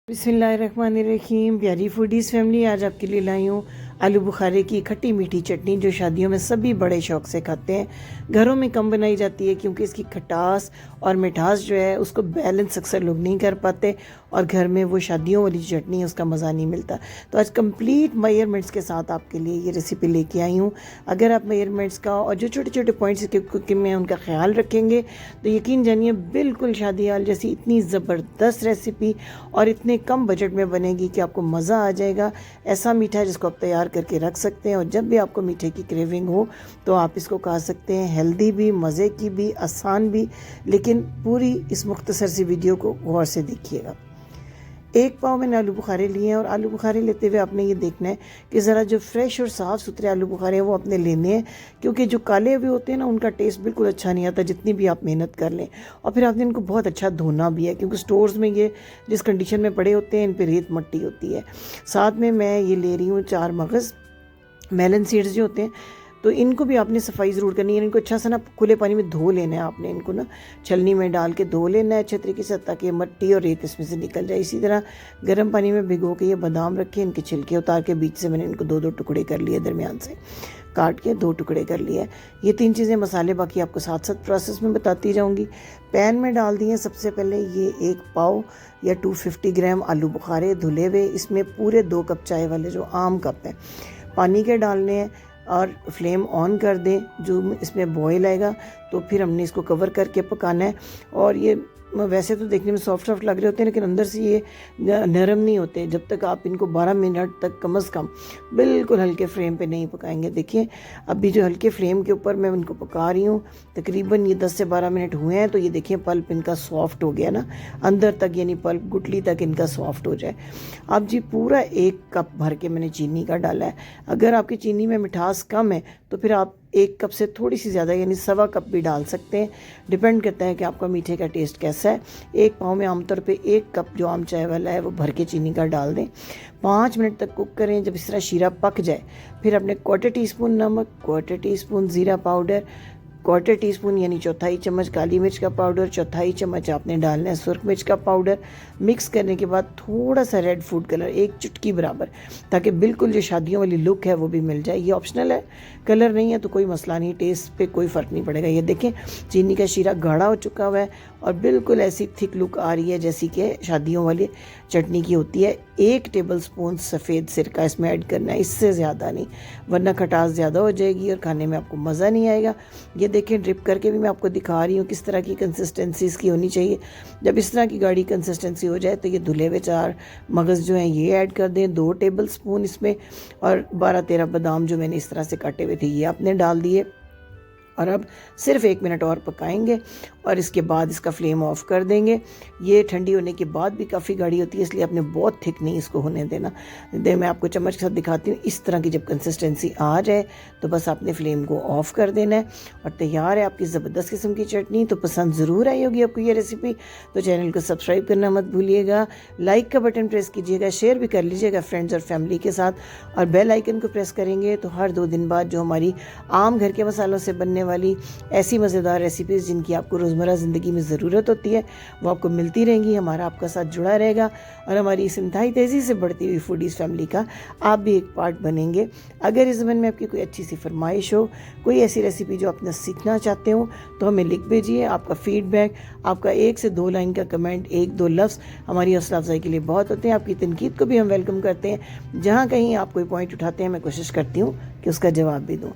बिस्मिल्लाहिर्रहमानिर्रहीम। प्यारी foodies family, आज आपके लिए लाई हूँ आलू बुखारे की खट्टी मीठी चटनी, जो शादियों में सभी बड़े शौक़ से खाते हैं। घरों में कम बनाई जाती है क्योंकि इसकी खटास और मिठास जो है उसको बैलेंस अक्सर लोग नहीं कर पाते, और घर में वो शादियों वाली चटनी है उसका मज़ा नहीं मिलता। तो आज कंप्लीट मेजरमेंट्स के साथ आपके लिए ये रेसिपी लेके आई हूँ। अगर आप मेजरमेंट्स का और जो छोटे छोटे पॉइंट्स के कुकिंग में उनका ख्याल रखेंगे तो यकीन जानिए बिल्कुल शादी हाल जैसी इतनी ज़बरदस्त रेसिपी और इतने कम बजट में बनेगी कि आपको मज़ा आ जाएगा। ऐसा मीठा है जिसको आप तैयार करके रख सकते हैं, और जब भी आपको मीठे की क्रेविंग हो तो आप इसको खा सकते हैं। हेल्दी भी, मज़े की भी, आसान भी। लेकिन पूरी इस मुख्तसर सी वीडियो को गौर से देखिएगा। एक पाव मैंने आलू बुखारे लिए हैं, और आलू बुखारे लेते हुए आपने ये देखना है कि ज़रा जो फ्रेश और साफ़ सुथरे आलू बुखारे हैं वो अपने लेने हैं, क्योंकि जो काले हुए होते हैं ना उनका टेस्ट बिल्कुल अच्छा नहीं आता जितनी भी आप मेहनत कर लें। और फिर आपने इनको बहुत अच्छा धोना भी है, क्योंकि स्टोर्स में ये जिस कंडीशन में पड़े होते हैं इन पर रेत मट्टी होती है। साथ में मैं ये ले रही हूँ 4 मगज़, मेलन सीड्स जो होते हैं। तो इनको भी आपने सफाई ज़रूर करनी है। इनको अच्छा सा ना खुले पानी में धो लेना है। आपने इनको ना छलनी में डाल के धो लेना है अच्छे तरीके से, ताकि मट्टी और रेत इसमें से निकल जाए। इसी तरह गर्म पानी में भिगो के ये बादाम रखे, इनके छिलके उतार के बीच से मैंने इनको 2-2 टुकड़े कर लिए, दरमियान से काट के 2 टुकड़े कर लिए। ये 3 चीज़ें मसाले बाकी आपको साथ साथ प्रोसेस में बताती जाऊँगी। पैन में डाल दिए सबसे पहले ये 1 पाव या 250 ग्राम आलू बुखारे धुले हुए। इसमें पूरे 2 कप चाय वाले जो आम कप हैं पानी के डालने हैं, और फ्लेम ऑन कर दें। जो इसमें बॉयल आएगा तो फिर हमने इसको कवर करके पकाना है। और ये वैसे तो देखने में सॉफ्ट सॉफ्ट लग रहे होते हैं, लेकिन अंदर से ये नरम नहीं होते जब तक आप इनको 12 मिनट तक कम से कम बिल्कुल हल्के फ्लेम पे नहीं पकाएंगे। देखिए अभी जो हल्के फ्लेम के ऊपर मैं इनको पका रही हूँ, तकरीबन ये 10 से 12 मिनट हुए हैं। तो ये देखिए पल्प इनका सॉफ्ट हो गया ना अंदर तक, यानी पल्प गुठली तक इनका सॉफ्ट हो जाए। अब जी पूरा 1 कप भर के मैंने चीनी का डाला है। अगर आपकी चीनी में मिठास कम है तो फिर आप 1 कप से थोड़ी सी ज़्यादा यानी 1.25 कप भी डाल सकते हैं। डिपेंड करता है कि आपका मीठे का टेस्ट कैसा है। 1 पाव में आमतौर पे 1 कप जो आम चाय वाला है वो भर के चीनी का डाल दें। 5 मिनट तक कुक करें। जब इस तरह शीरा पक जाए फिर अपने 1/4 टीस्पून नमक, 1/4 टीस्पून ज़ीरा पाउडर, 1/4 टीस्पून यानी 1/4 चम्मच काली मिर्च का पाउडर, 1/4 चम्मच आपने डालना है सुरख मिर्च का पाउडर। मिक्स करने के बाद थोड़ा सा रेड फूड कलर 1 चुटकी बराबर, ताकि बिल्कुल जो शादियों वाली लुक है वो भी मिल जाए। ये ऑप्शनल है, कलर नहीं है तो कोई मसला नहीं, टेस्ट पे कोई फ़र्क नहीं पड़ेगा। ये देखें चीनी का शीरा गाढ़ा हो चुका हुआ है और बिल्कुल ऐसी थिक लुक आ रही है जैसी कि शादियों वाली चटनी की होती है। 1 टेबलस्पून सफ़ेद सिरका इसमें ऐड करना है, इससे ज़्यादा नहीं, वरना खटास ज़्यादा हो जाएगी और खाने में आपको मज़ा नहीं आएगा। ये देखें ड्रिप करके भी मैं आपको दिखा रही हूँ किस तरह की कंसिस्टेंसी इसकी होनी चाहिए। जब इस तरह की गाढ़ी कंसिस्टेंसी हो जाए तो ये धुले हुए 4 मगज़ जो हैं ये ऐड कर दें, 2 टेबलस्पून इसमें, और 12-13 बादाम जो मैंने इस तरह से काटे हुए थे ये आपने डाल दिए। और अब सिर्फ 1 मिनट और पकाएंगे और इसके बाद इसका फ्लेम ऑफ कर देंगे। ये ठंडी होने के बाद भी काफ़ी गाढ़ी होती है, इसलिए आपने बहुत थिक नहीं इसको होने देना। मैं आपको चम्मच के साथ दिखाती हूँ। इस तरह की जब कंसिस्टेंसी आ जाए तो बस आपने फ्लेम को ऑफ कर देना है और तैयार है आपकी ज़बरदस्त किस्म की चटनी। तो पसंद ज़रूर आई होगी आपको ये रेसिपी, तो चैनल को सब्सक्राइब करना मत भूलिएगा, लाइक का बटन प्रेस कीजिएगा, शेयर भी कर लीजिएगा फ्रेंड्स और फैमिली के साथ, और बेल आइकन को प्रेस करेंगे तो हर 2 दिन बाद जो हमारी आम घर के मसालों से बनने वाली ऐसी मज़ेदार रेसिपीज़ जिनकी आपको रोज़मर्रा ज़िंदगी में ज़रूरत होती है वो आपको मिलती रहेंगी। हमारा आपका साथ जुड़ा रहेगा और हमारी इस इंतहाई तेज़ी से बढ़ती हुई फूडीज़ फैमिली का आप भी एक पार्ट बनेंगे। अगर इस ज़माने में आपकी कोई अच्छी सी फरमाइश हो, कोई ऐसी रेसिपी जो अपना सीखना चाहते हो तो हमें लिख भेजिए। आपका फ़ीडबैक, आपका 1 से 2 लाइन का कमेंट, 1-2 लफ्ज़ हमारी हौसला अफजाई के लिए बहुत होते हैं। आपकी तनकीद को भी हम वेलकम करते हैं। जहाँ कहीं आप कोई पॉइंट उठाते हैं मैं कोशिश करती हूँ कि उसका जवाब भी दूँ।